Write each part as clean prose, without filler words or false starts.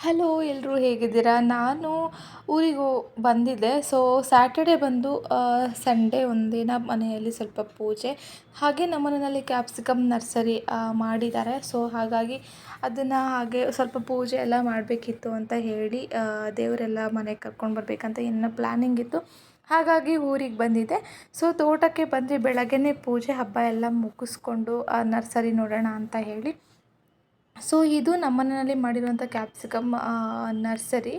Hello ಎಲ್ಲರೂ ಹೇಗಿದ್ದೀರಾ? ನಾನು ಊರಿಗೆ ಬಂದಿದ್ದೆ. ಸೊ ಸ್ಯಾಟರ್ಡೇ ಬಂದು ಸಂಡೇ ಒಂದಿನ ಮನೆಯಲ್ಲಿ ಸ್ವಲ್ಪ ಪೂಜೆ, ಹಾಗೆ ನಮ್ಮ ಮನೆಯಲ್ಲಿ ಕ್ಯಾಪ್ಸಿಕಮ್ ನರ್ಸರಿ ಮಾಡಿದ್ದಾರೆ. ಸೊ ಹಾಗಾಗಿ ಅದನ್ನು ಹಾಗೆ ಸ್ವಲ್ಪ ಪೂಜೆ ಎಲ್ಲ ಮಾಡಬೇಕಿತ್ತು ಅಂತ ಹೇಳಿ ದೇವರೆಲ್ಲ ಮನೆಗೆ ಕರ್ಕೊಂಡು ಬರಬೇಕಂತ ಇನ್ನೂ ಪ್ಲ್ಯಾನಿಂಗ್ ಇತ್ತು. ಹಾಗಾಗಿ ಊರಿಗೆ ಬಂದಿದ್ದೆ. ಸೊ ತೋಟಕ್ಕೆ ಬಂದು ಬೆಳಗ್ಗೆನೇ ಪೂಜೆ ಹಬ್ಬ ಎಲ್ಲ ಮುಗಿಸ್ಕೊಂಡು ನರ್ಸರಿ ನೋಡೋಣ ಅಂತ ಹೇಳಿ. ಸೊ ಇದು ನಮ್ಮ ಮನೆಯಲ್ಲಿ ಮಾಡಿರುವಂಥ ಕ್ಯಾಪ್ಸಿಕಮ್ ನರ್ಸರಿ.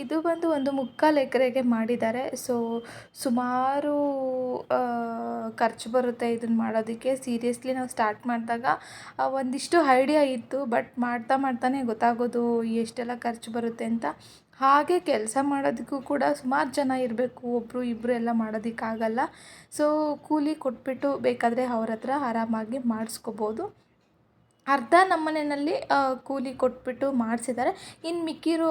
ಇದು ಬಂದು 1 ಎಕರೆಗೆ ಮಾಡಿದ್ದಾರೆ. ಸೊ ಸುಮಾರು ಖರ್ಚು ಬರುತ್ತೆ ಇದನ್ನು ಮಾಡೋದಕ್ಕೆ. ಸೀರಿಯಸ್ಲಿ ನಾವು ಸ್ಟಾರ್ಟ್ ಮಾಡಿದಾಗ ಒಂದಿಷ್ಟು ಐಡಿಯಾ ಇತ್ತು, ಬಟ್ ಮಾಡ್ತಾನೆ ಗೊತ್ತಾಗೋದು ಎಷ್ಟೆಲ್ಲ ಖರ್ಚು ಬರುತ್ತೆ ಅಂತ. ಹಾಗೆ ಕೆಲಸ ಮಾಡೋದಕ್ಕೂ ಕೂಡ ಸುಮಾರು ಜನ ಇರಬೇಕು, ಒಬ್ಬರು ಇಬ್ಬರು ಎಲ್ಲ ಮಾಡೋದಕ್ಕಾಗಲ್ಲ. ಸೊ ಕೂಲಿ ಕೊಟ್ಬಿಟ್ಟು ಬೇಕಾದರೆ ಅವ್ರ ಹತ್ರ ಆರಾಮಾಗಿ ಮಾಡಿಸ್ಕೋಬೋದು. ಅರ್ಧ ನಮ್ಮ ಮನೆಯಲ್ಲಿ ಕೂಲಿ ಕೊಟ್ಬಿಟ್ಟು ಮಾಡಿಸಿದ್ದಾರೆ. ಇನ್ನು ಮಿಕ್ಕಿರೋ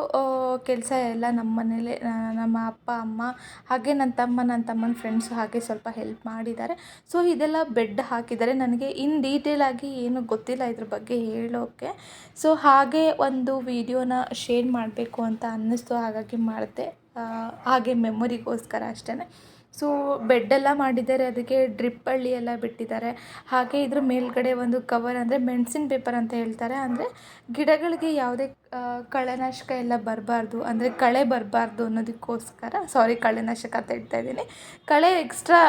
ಕೆಲಸ ಎಲ್ಲ ನಮ್ಮ ಮನೇಲೆ ನಮ್ಮ ಅಪ್ಪ ಅಮ್ಮ ಹಾಗೆ ನನ್ನ ತಮ್ಮನ ಫ್ರೆಂಡ್ಸು ಹಾಗೆ ಸ್ವಲ್ಪ ಹೆಲ್ಪ್ ಮಾಡಿದ್ದಾರೆ. ಸೊ ಇದೆಲ್ಲ ಬೆಡ್ ಹಾಕಿದ್ದಾರೆ. ನನಗೆ ಇನ್ ಡೀಟೇಲಾಗಿ ಏನೂ ಗೊತ್ತಿಲ್ಲ ಇದ್ರ ಬಗ್ಗೆ ಹೇಳೋಕ್ಕೆ. ಸೊ ಹಾಗೆ ಒಂದು ವಿಡಿಯೋನ ಶೇರ್ ಮಾಡಬೇಕು ಅಂತ ಅನ್ನಿಸ್ತು, ಹಾಗಾಗಿ ಮಾಡಿದೆ. ಹಾಗೆ ಮೆಮೊರಿಗೋಸ್ಕರ ಅಷ್ಟೇ. ಸೊ ಬೆಡ್ಡೆಲ್ಲ ಮಾಡಿದ್ದಾರೆ, ಅದಕ್ಕೆ ಡ್ರಿಪ್ ಬಳ್ಳಿ ಎಲ್ಲ ಬಿಟ್ಟಿದ್ದಾರೆ. ಹಾಗೆ ಇದ್ರ ಮೇಲ್ಗಡೆ ಒಂದು ಕವರ್, ಅಂದರೆ ಮೆಣಸಿನ ಪೇಪರ್ ಅಂತ ಹೇಳ್ತಾರೆ, ಅಂದರೆ ಗಿಡಗಳಿಗೆ ಯಾವುದೇ ಕಳೆನಾಶಕ ಎಲ್ಲ ಬರಬಾರ್ದು, ಅಂದರೆ ಕಳೆ ಬರಬಾರ್ದು ಅನ್ನೋದಕ್ಕೋಸ್ಕರ. ಸಾರಿ, ಕಳೆನಾಶಕ ಅಂತ ಹೇಳ್ತಾ ಇದ್ದೀನಿ. ಕಳೆ ಎಕ್ಸ್ಟ್ರಾ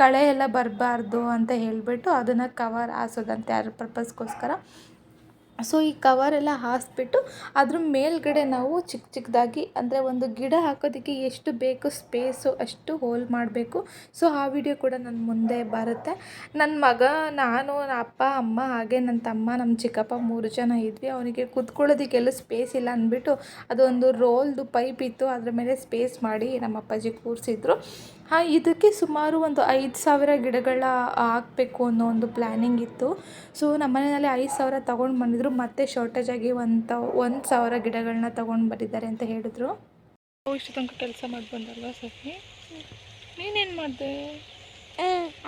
ಕಳೆ ಎಲ್ಲ ಬರಬಾರ್ದು ಅಂತ ಹೇಳಿಬಿಟ್ಟು ಅದನ್ನು ಕವರ್ ಹಾಸೋದಂತೆ, ಅದ್ರ ಪರ್ಪಸ್ಗೋಸ್ಕರ. ಸೊ ಈ ಕವರೆಲ್ಲ ಹಾಸಿಬಿಟ್ಟು ಅದ್ರ ಮೇಲ್ಗಡೆ ನಾವು ಚಿಕ್ಕದಾಗಿ, ಅಂದರೆ ಒಂದು ಗಿಡ ಹಾಕೋದಕ್ಕೆ ಎಷ್ಟು ಬೇಕು ಸ್ಪೇಸು ಅಷ್ಟು ಹೋಲ್ ಮಾಡಬೇಕು. ಸೊ ಆ ವಿಡಿಯೋ ಕೂಡ ನನ್ನ ಮುಂದೆ ಬರುತ್ತೆ. ನನ್ನ ಮಗ, ನಾನು, ಅಪ್ಪ ಅಮ್ಮ ಹಾಗೆ ನನ್ನ ತಮ್ಮ, ನಮ್ಮ ಚಿಕ್ಕಪ್ಪ 3 ಜನ ಇದ್ವಿ. ಅವನಿಗೆ ಕೂತ್ಕೊಳ್ಳೋದಕ್ಕೆಲ್ಲ ಸ್ಪೇಸ್ ಇಲ್ಲ ಅಂದ್ಬಿಟ್ಟು ಅದೊಂದು ರೋಲ್ದು ಪೈಪ್ ಇತ್ತು, ಅದ್ರ ಮೇಲೆ ಸ್ಪೇಸ್ ಮಾಡಿ ನಮ್ಮ ಅಪ್ಪಾಜಿ ಕೂರಿಸಿದ್ರು. ಇದಕ್ಕೆ ಸುಮಾರು ಒಂದು 5,000 ಗಿಡಗಳ ಹಾಕಬೇಕು ಅನ್ನೋ ಒಂದು ಪ್ಲ್ಯಾನಿಂಗ್ ಇತ್ತು. ಸೊ ನಮ್ಮ ಮನೆಯಲ್ಲಿ 5,000 ತೊಗೊಂಡು ಬಂದಿದ್ರು, ಮತ್ತೆ ಶಾರ್ಟೇಜಾಗಿ 1,000 ಗಿಡಗಳನ್ನ ತೊಗೊಂಡು ಬಂದಿದ್ದಾರೆ ಅಂತ ಹೇಳಿದ್ರು. ಇಷ್ಟು ತನಕ ಕೆಲಸ ಮಾಡಿ ಬಂದಲ್ವಾ ಸಖಿ? ನೀನೇನು ಮಾಡಿದೆ?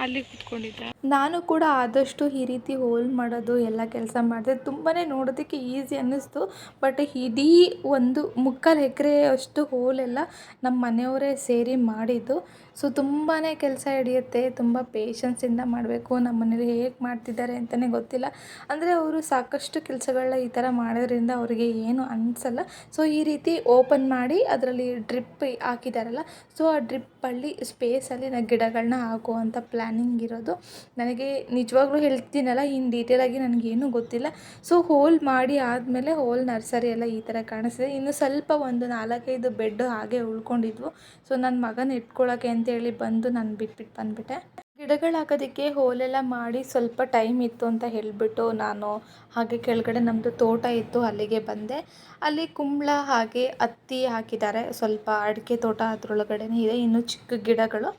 ಅಲ್ಲಿ ಕೂತ್ಕೊಂಡಿದ್ದೆ. ನಾನು ಕೂಡ ಆದಷ್ಟು ಈ ರೀತಿ ಹೋಲ್ ಮಾಡೋದು ಎಲ್ಲ ಕೆಲಸ ಮಾಡಿದೆ. ತುಂಬಾ ನೋಡೋದಕ್ಕೆ ಈಸಿ ಅನ್ನಿಸ್ತು, ಬಟ್ ಇಡೀ 1 ಎಕರೆ ಅಷ್ಟು ಹೋಲೆಲ್ಲ ನಮ್ಮ ಮನೆಯವರೇ ಸೇರಿ ಮಾಡಿದ್ದು. ಸೊ ತುಂಬಾ ಕೆಲಸ ಹಿಡಿಯುತ್ತೆ, ತುಂಬ ಪೇಷನ್ಸಿಂದ ಮಾಡಬೇಕು. ನಮ್ಮ ಮನೇಲಿ ಹೇಗೆ ಮಾಡ್ತಿದ್ದಾರೆ ಅಂತಲೇ ಗೊತ್ತಿಲ್ಲ. ಅಂದರೆ ಅವರು ಸಾಕಷ್ಟು ಕೆಲಸಗಳನ್ನ ಈ ಥರ ಮಾಡೋದ್ರಿಂದ ಅವರಿಗೆ ಏನು ಅನಿಸಲ್ಲ. ಸೊ ಈ ರೀತಿ ಓಪನ್ ಮಾಡಿ ಅದರಲ್ಲಿ ಡ್ರಿಪ್ ಹಾಕಿದಾರಲ್ಲ, ಸೊ ಆ ಡ್ರಿಪ್ಪಲ್ಲಿ ಸ್ಪೇಸಲ್ಲಿ ನಾನು ಗಿಡಗಳನ್ನ ಹಾಕುವಂಥ ಪ್ಲ್ಯಾನಿಂಗ್ ಇರೋದು. ನನಗೆ ನಿಜವಾಗ್ಲೂ ಹೇಳ್ತೀನಲ್ಲ, ಇನ್ ಡೀಟೇಲಾಗಿ ನನಗೇನೂ ಗೊತ್ತಿಲ್ಲ. ಸೊ ಹೋಲ್ ಮಾಡಿ ಆದಮೇಲೆ ಹೋಲ್ ನರ್ಸರಿ ಎಲ್ಲ ಈ ಥರ ಕಾಣಿಸ್ತಿದೆ. ಇನ್ನು ಸ್ವಲ್ಪ ಒಂದು 4-5 ಬೆಡ್ ಹಾಗೆ ಉಳ್ಕೊಂಡಿದ್ವು. ಸೊ ನನ್ನ ಮಗನ ಇಟ್ಕೊಳ್ಳೋಕ್ಕೆ ಅಂತೇಳಿ ಬಂದು ನಾನು ಬಿಟ್ಬಿಟ್ಟು ಬಂದುಬಿಟ್ಟೆ. ಗಿಡಗಳು ಹಾಕೋದಕ್ಕೆ ಹೋಲೆಲ್ಲ ಮಾಡಿ ಸ್ವಲ್ಪ ಟೈಮ್ ಇತ್ತು ಅಂತ ಹೇಳಿಬಿಟ್ಟು ನಾನು ಹಾಗೆ ಕೆಳಗಡೆ ನಮ್ಮದು ತೋಟ ಇತ್ತು, ಅಲ್ಲಿಗೆ ಬಂದೆ. ಅಲ್ಲಿ ಕುಂಬಳ ಹಾಗೆ ಹತ್ತಿ ಹಾಕಿದ್ದಾರೆ, ಸ್ವಲ್ಪ ಅಡಿಕೆ ತೋಟ ಅದರೊಳಗಡೆನೇ ಇದೆ, ಇನ್ನೂ ಚಿಕ್ಕ ಗಿಡಗಳು.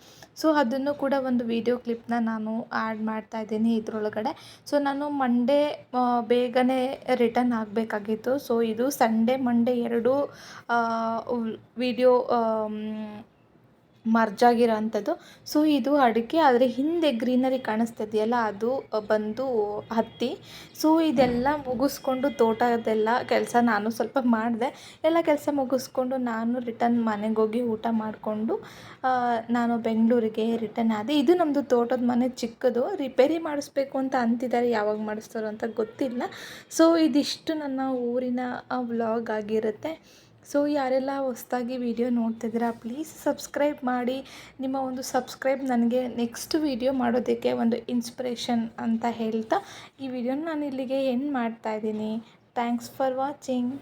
ಸೊ ಅದನ್ನು ಕೂಡ ಒಂದು ವಿಡಿಯೋ ಕ್ಲಿಪ್ನ ನಾನು ಆ್ಯಡ್ ಮಾಡ್ತಾಯಿದ್ದೀನಿ ಇದರೊಳಗಡೆ. ಸೊ ನಾನು ಮಂಡೇ ಬೇಗನೆ ರಿಟರ್ನ್ ಆಗಬೇಕಾಗಿತ್ತು. ಸೊ ಇದು ಸಂಡೇ ಮಂಡೇ ಎರಡೂ ವಿಡಿಯೋ ಮರ್ಜ್ ಆಗಿರೋ ಅಂಥದ್ದು. ಸೊ ಇದು ಅಡಿಕೆ, ಆದರೆ ಹಿಂದೆ ಗ್ರೀನರಿ ಕಾಣಿಸ್ತಿದೆಯಲ್ಲ ಅದು ಬಂದು ಹತ್ತಿ. ಸೊ ಇದೆಲ್ಲ ಮುಗಿಸ್ಕೊಂಡು ತೋಟದೆಲ್ಲ ಕೆಲಸ ನಾನು ಸ್ವಲ್ಪ ಮಾಡಿದೆ. ಎಲ್ಲ ಕೆಲಸ ಮುಗಿಸ್ಕೊಂಡು ನಾನು ರಿಟರ್ನ್ ಮನೆಗೆ ಹೋಗಿ ಊಟ ಮಾಡಿಕೊಂಡು ನಾನು ಬೆಂಗಳೂರಿಗೆ ರಿಟರ್ನ್ ಆದೆ. ಇದು ನಮ್ಮದು ತೋಟದ ಮನೆ ಚಿಕ್ಕದು, ರಿಪೇರಿ ಮಾಡಿಸ್ಬೇಕು ಅಂತ ಅಂತಿದ್ದಾರೆ, ಯಾವಾಗ ಮಾಡಿಸ್ತಾರೋ ಅಂತ ಗೊತ್ತಿಲ್ಲ. ಸೊ ಇದಿಷ್ಟು ನನ್ನ ಊರಿನ ವ್ಲಾಗ್ ಆಗಿರುತ್ತೆ. ಸೊ ಯಾರೆಲ್ಲ ಹೊಸದಾಗಿ ವಿಡಿಯೋ ನೋಡ್ತಿದ್ದೀರಾ, ಪ್ಲೀಸ್ ಸಬ್ಸ್ಕ್ರೈಬ್ ಮಾಡಿ. ನಿಮ್ಮ ಒಂದು ಸಬ್ಸ್ಕ್ರೈಬ್ ನನಗೆ ನೆಕ್ಸ್ಟ್ ವಿಡಿಯೋ ಮಾಡೋದಕ್ಕೆ ಒಂದು ಇನ್ಸ್ಪಿರೇಷನ್ ಅಂತ ಹೇಳ್ತಾ ಈ ವಿಡಿಯೋನ ನಾನು ಇಲ್ಲಿಗೆ ಎಂಡ್ ಮಾಡ್ತಾಯಿದ್ದೀನಿ. Thanks for watching.